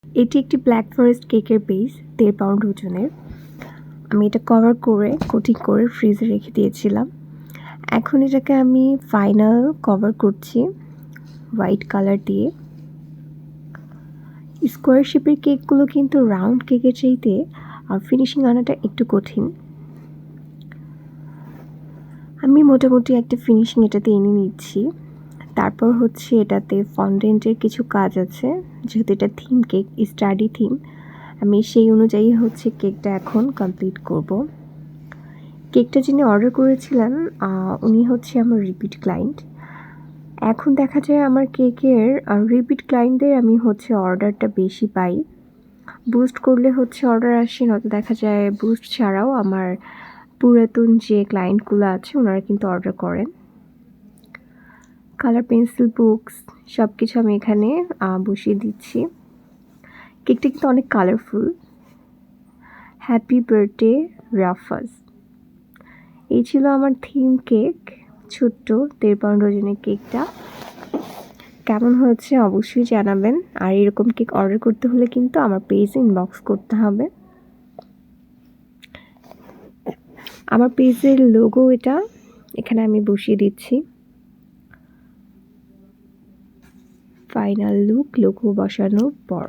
এটি একটি black forest কেকের বেস 1.5 পাউন্ড ওজনের। আমি এটা কভার করে কোটিং করে ফ্রিজে রেখে দিয়েছিলাম। এখন এটাকে আমি ফাইনাল কভার করছি হোয়াইট কালার দিয়ে। স্কোয়ার শেপের কেকগুলো কিন্তু রাউন্ড কেকের চাইতে ফিনিশিং আনাটা একটু কঠিন। আমি মোটামুটি একটা ফিনিশিং এটাতে এনে নিচ্ছি। তারপর হচ্ছে এটাতে ফন্ডেন্টের কিছু কাজ আছে, যেহেতু এটা থিম কেক, স্টাডি থিম, আমি সেই অনুযায়ী হচ্ছে কেকটা এখন কমপ্লিট করব। কেকটা যিনি অর্ডার করেছিলেন উনি হচ্ছে আমার রিপিট ক্লায়েন্ট। এখন দেখা যায় আমার কেকের রিপিট ক্লায়েন্টদের আমি হচ্ছে অর্ডারটা বেশি পাই। বুস্ট করলে হচ্ছে অর্ডার আসে, নয়তো দেখা যায় বুস্ট ছাড়াও আমার পুরাতন যে ক্লায়েন্টগুলো আছে ওনারা কিন্তু অর্ডার করেন। কালার পেন্সিল, বুকস সব কিছু আমি এখানে বসিয়ে দিচ্ছি। কেকটা কিন্তু অনেক কালারফুল। হ্যাপি বার্থডে রাফাজ, এই ছিল আমার থিম কেক, ছোট্ট 1.5 পাউন্ড ওজনের কেকটা। কেমন হয়েছে অবশ্যই জানাবেন। আর এরকম কেক অর্ডার করতে হলে কিন্তু আমার পেজে ইনবক্স করতে হবে। আমার পেজের লোগো এটা এখানে আমি বসিয়ে দিচ্ছি। ফাইনাল লুক লোগো বসানোর পর